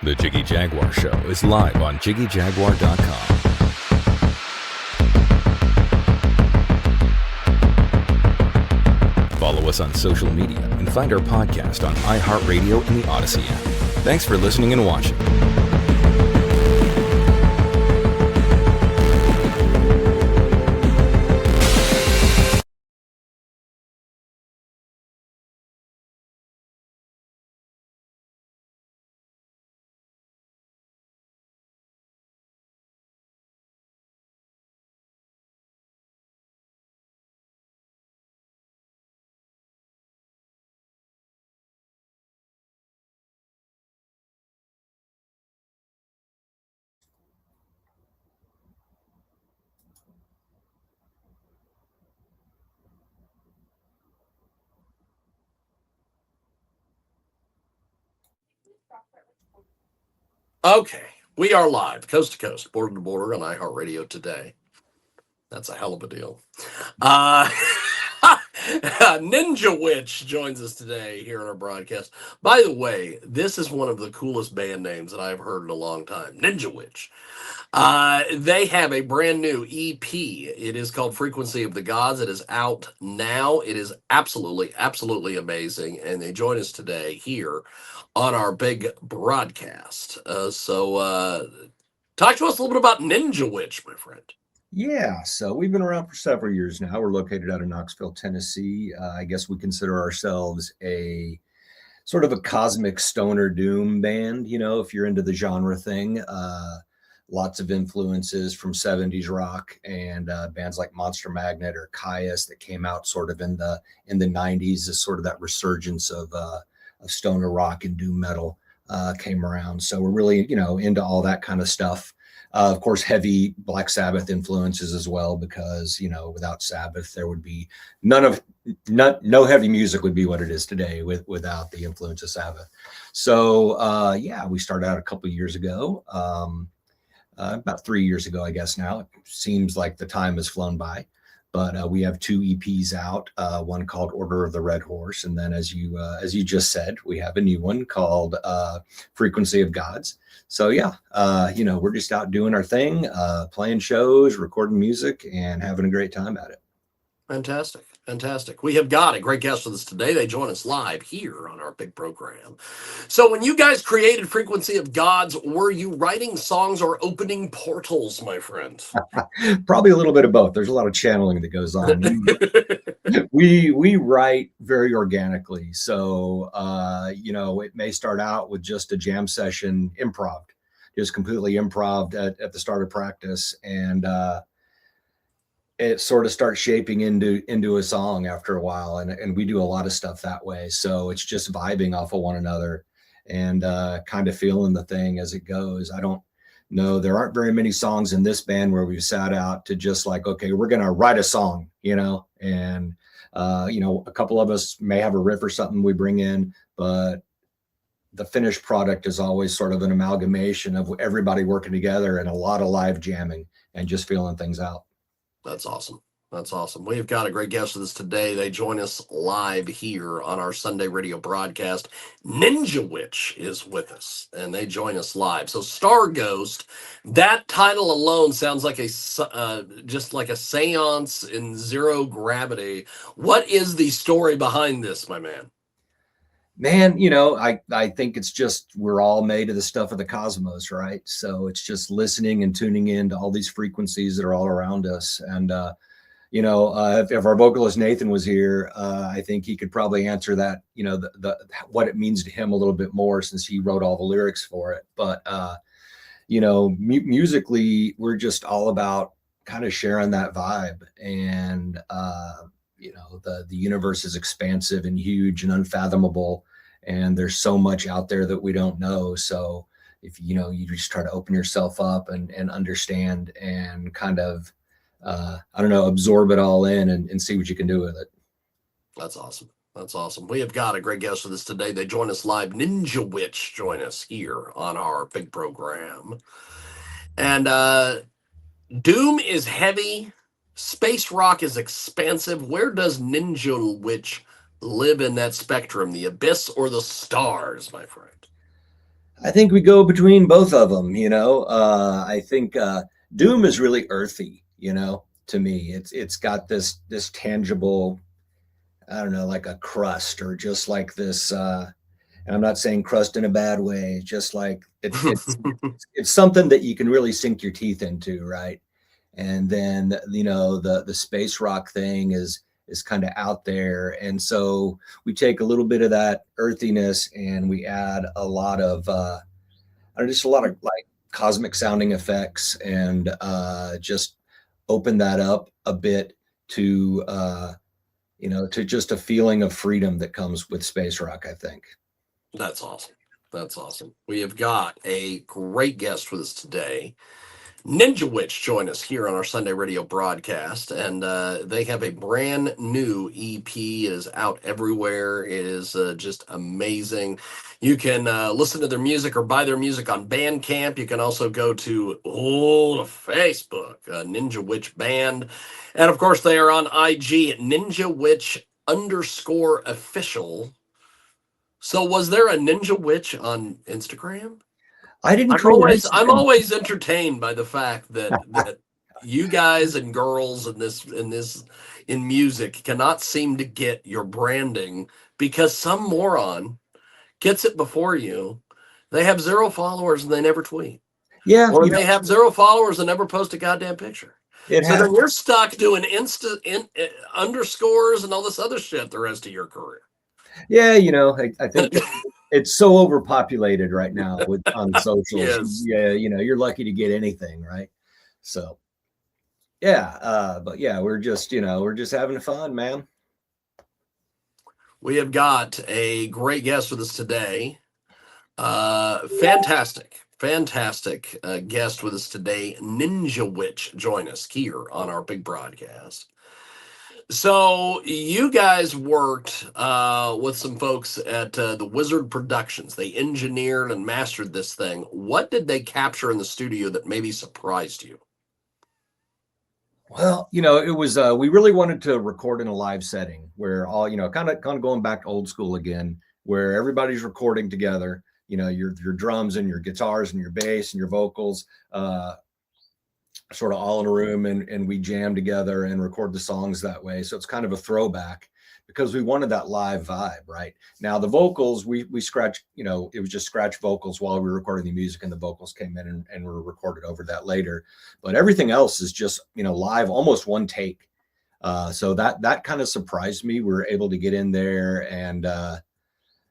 The Jiggy Jaguar Show is live on JiggyJaguar.com. Follow us on social media and find our podcast on iHeartRadio and the Odyssey app. Thanks for listening and watching. Okay, we are live, coast to coast, border to border on iHeartRadio today. That's a hell of a deal. NinjaWitch joins us today here on our broadcast. By the way, this is one of the coolest band names that I've heard in a long time, NinjaWitch. They have a brand new EP. It is called Frequency of the Gods. It is out now. It is absolutely amazing. And they join us today here on our big broadcast. Talk to us a little bit about NinjaWitch, my friend. Yeah, so we've been around for several years now. We're located out of Knoxville, Tennessee. I guess we consider ourselves a sort of a cosmic stoner doom band, you know, if you're into the genre thing. Lots of influences from 70s rock and bands like Monster Magnet or Caius that came out sort of in the 90s as sort of that resurgence of stoner rock and doom metal came around. So we're really, you know, into all that kind of stuff. Of course, heavy Black Sabbath influences as well, because, you know, without Sabbath, there would be no heavy music would be what it is today without the influence of Sabbath. So, yeah, we started out a couple of years ago, about 3 years ago, I guess now. It seems like the time has flown by. But we have 2 EPs out, one called Order of the Red Horse. And then as you just said, we have a new one called Frequency of Gods. So, yeah, you know, we're just out doing our thing, playing shows, recording music, and having a great time at it. Fantastic. We have got a great guest with us today. They join us live here on our big program. So when you guys created Frequency of Gods, were you writing songs or opening portals, my friend? Probably a little bit of both. There's a lot of channeling that goes on. We write very organically. So, you know, it may start out with just a jam session improv, just completely improv at the start of practice. And it sort of starts shaping into a song after a while. And we do a lot of stuff that way. So it's just vibing off of one another and kind of feeling the thing as it goes. I don't know. There aren't very many songs in this band where we've sat out to just like, okay, we're going to write a song, you know, and, you know, a couple of us may have a riff or something we bring in, but the finished product is always sort of an amalgamation of everybody working together and a lot of live jamming and just feeling things out. That's awesome. We've got a great guest with us today. They join us live here on our Sunday radio broadcast. NinjaWitch is with us, and they join us live. So Star Ghost, that title alone sounds like just like a seance in zero gravity. What is the story behind this, my man? Man, you know, I think it's just we're all made of the stuff of the cosmos, right? So it's just listening and tuning in to all these frequencies that are all around us. And you know, if our vocalist Nathan was here, I think he could probably answer that, you know, the what it means to him a little bit more, since he wrote all the lyrics for it. But you know, musically, we're just all about kind of sharing that vibe. And you know, the universe is expansive and huge and unfathomable, and there's so much out there that we don't know. So if you know, you just try to open yourself up and understand and kind of I don't know, absorb it all in and see what you can do with it. That's awesome. We have got a great guest with us today. They join us live. NinjaWitch join us here on our big program. And doom is heavy. Space rock is expansive. Where does NinjaWitch live in that spectrum? The abyss or the stars, my friend? I think we go between both of them, you know. I think doom is really earthy, you know, to me. It's got this tangible, I don't know, like a crust or just like this and I'm not saying crust in a bad way, just like it's something that you can really sink your teeth into, right? And then you know the space rock thing is kind of out there, and so we take a little bit of that earthiness and we add a lot of just a lot of like cosmic sounding effects and just open that up a bit to you know, to just a feeling of freedom that comes with space rock, I think. That's awesome. That's awesome. We have got a great guest with us today. NinjaWitch join us here on our Sunday radio broadcast, and they have a brand new EP. It is out everywhere. It is just amazing. You can listen to their music or buy their music on Bandcamp. You can also go to Facebook, NinjaWitch Band, and of course they are on IG at NinjaWitch_official. So was there a NinjaWitch on Instagram? I didn't create I'm always entertained by the fact that you guys and girls in music cannot seem to get your branding because some moron gets it before you. They have 0 followers and they never tweet. Yeah, Or you they know, have 0 followers and never post a goddamn picture. it So then has. you're stuck doing underscores and all this other shit the rest of your career. Yeah, you know, I think that it's so overpopulated right now with on socials. Yes. Yeah, you know, you're lucky to get anything, right? So yeah, but yeah, we're just, you know, we're just having fun, man. We have got a great guest with us today. Fantastic guest with us today. NinjaWitch join us here on our big broadcast. So you guys worked with some folks at the Wizard Productions. They engineered and mastered this thing. What did they capture in the studio that maybe surprised you? Well, you know, it was we really wanted to record in a live setting where all, you know, kind of going back to old school again, where everybody's recording together, you know, your drums and your guitars and your bass and your vocals sort of all in a room, and we jam together and record the songs that way. So it's kind of a throwback because we wanted that live vibe. Right now, the vocals, we scratch, you know, it was just scratch vocals while we were recording the music, and the vocals came in and were recorded over that later. But everything else is just, you know, live, almost one take. So that kind of surprised me. We were able to get in there and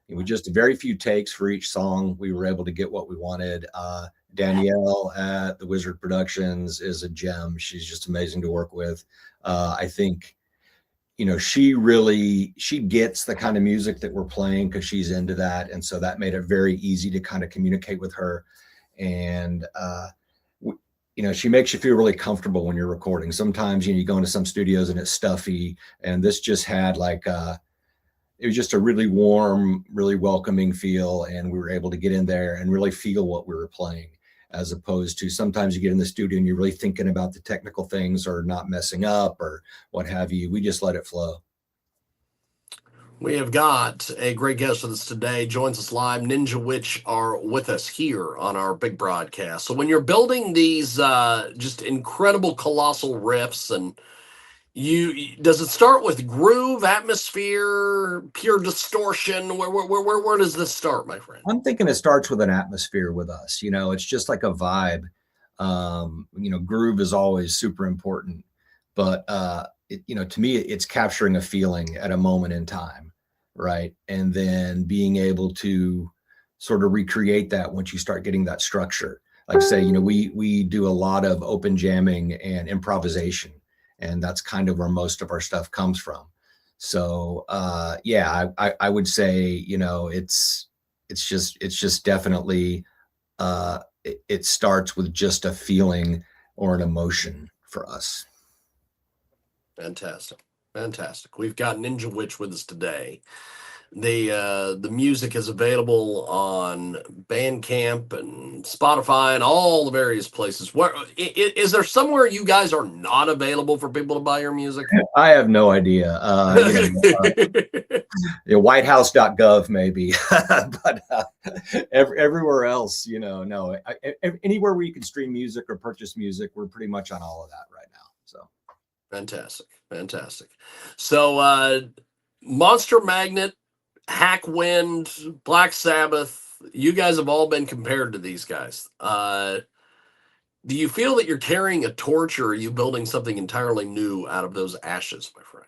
with just very few takes for each song, we were able to get what we wanted. Danielle at the Wizard Productions is a gem. She's just amazing to work with. I think, you know, she gets the kind of music that we're playing because she's into that. And so that made it very easy to kind of communicate with her. And, you know, she makes you feel really comfortable when you're recording. Sometimes, you know, you go into some studios and it's stuffy, and this just had like, it was just a really warm, really welcoming feel. And we were able to get in there and really feel what we were playing, as opposed to sometimes you get in the studio and you're really thinking about the technical things or not messing up or what have you. We just let it flow. We have got a great guest with us today. Joins us live. NinjaWitch are with us here on our big broadcast. So when you're building these just incredible, colossal riffs, and does it start with groove, atmosphere, pure distortion? Where does this start, my friend? I'm thinking it starts with an atmosphere with us. You know, it's just like a vibe. You know, groove is always super important, but you know, to me, it's capturing a feeling at a moment in time, right? And then being able to sort of recreate that once you start getting that structure. Like say, you know, we do a lot of open jamming and improvisation, and that's kind of where most of our stuff comes from. So yeah, I would say, you know, it's just definitely it starts with just a feeling or an emotion for us. Fantastic. We've got NinjaWitch with us today. The music is available on Bandcamp and and Spotify and all the various places. Where is there somewhere you guys are not available for people to buy your music? I have no idea. Whitehouse.gov maybe, but everywhere else, no. Anywhere where you can stream music or purchase music, we're pretty much on all of that right now. So fantastic. So Monster Magnet, Hack Wind, Black Sabbath, you guys have all been compared to these guys. Do you feel that you're carrying a torch, or are you building something entirely new out of those ashes, my friend?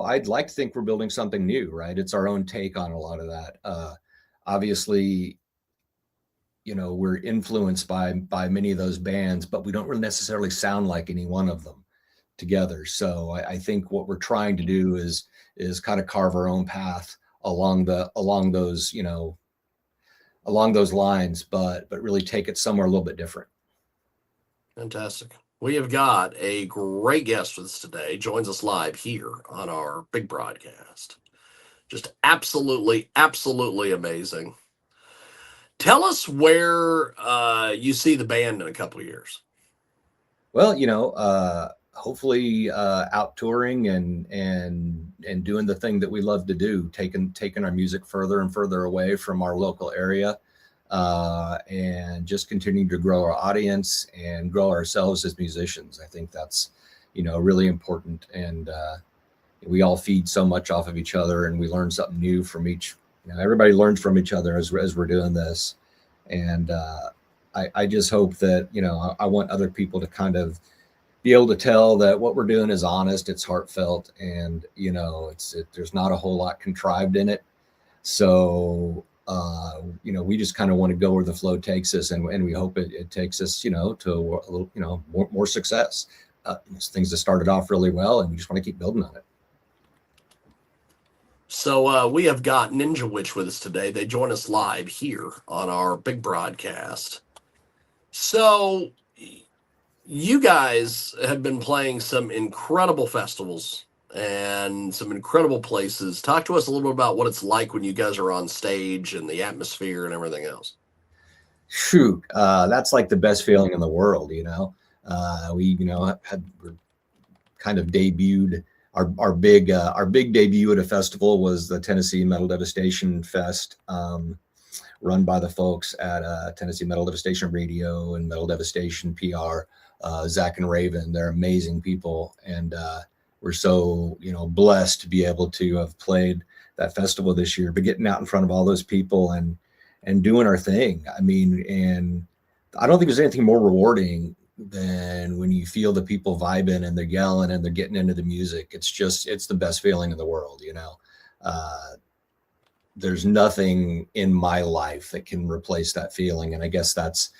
I'd like to think we're building something new, right? It's our own take on a lot of that. Obviously, we're influenced by many of those bands, but we don't really necessarily sound like any one of them together. So I think what we're trying to do is kind of carve our own path along those lines, but really take it somewhere a little bit different. Fantastic. We have got a great guest with us today. Joins us live here on our big broadcast. Just absolutely amazing. Tell us where you see the band in a couple of years. Well, hopefully out touring and doing the thing that we love to do, taking our music further and further away from our local area, and just continuing to grow our audience and grow ourselves as musicians. I think that's, really important. And we all feed so much off of each other, and we learn something new from each. Everybody learns from each other as we're doing this. And I just hope that, I want other people to kind of be able to tell that what we're doing is honest, it's heartfelt, and there's not a whole lot contrived in it. So we just kind of want to go where the flow takes us, and we hope it takes us, to a little, more success. Things that started off really well, and we just want to keep building on it. So we have got NinjaWitch with us today. They join us live here on our big broadcast. So you guys have been playing some incredible festivals and some incredible places. Talk to us a little bit about what it's like when you guys are on stage and the atmosphere and everything else. Shoot, that's like the best feeling in the world. We kind of debuted our big debut at a festival was the Tennessee Metal Devastation Fest, run by the folks at Tennessee Metal Devastation Radio and Metal Devastation PR. Zach and Raven, they're amazing people, and we're so blessed to be able to have played that festival this year. But getting out in front of all those people and doing our thing, and I don't think there's anything more rewarding than when you feel the people vibing and they're yelling and they're getting into the music. It's the best feeling in the world. There's nothing in my life that can replace that feeling, and I guess that's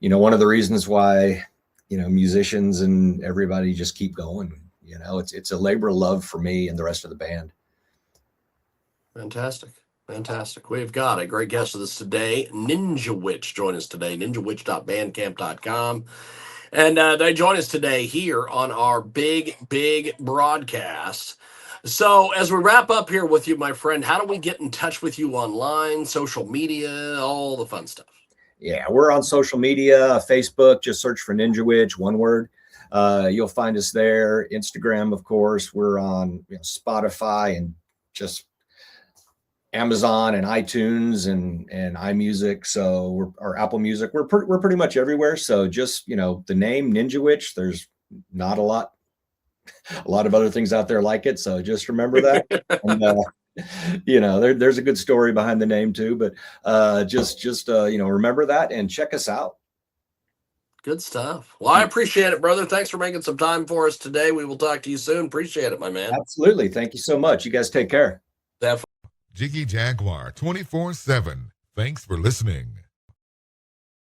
one of the reasons why musicians and everybody just keep going. It's a labor of love for me and the rest of the band. Fantastic. We've got a great guest with us today. NinjaWitch join us today. NinjaWitch.bandcamp.com. And they join us today here on our big broadcast. So as we wrap up here with you, my friend, how do we get in touch with you online, social media, all the fun stuff? Yeah, we're on social media, Facebook, just search for NinjaWitch, one word. You'll find us there. Instagram, of course. We're on Spotify and just Amazon and iTunes and iMusic. So or Apple Music. We're pretty much everywhere. So just, the name NinjaWitch, there's not a lot of other things out there like it. So just remember that. And, there's a good story behind the name too, but just remember that and check us out. Good stuff. Well, I appreciate it, brother. Thanks for making some time for us today. We will talk to you soon. Appreciate it, my man. Absolutely. Thank you so much. You guys take care. Definitely. Jiggy Jaguar 24/7. Thanks for listening.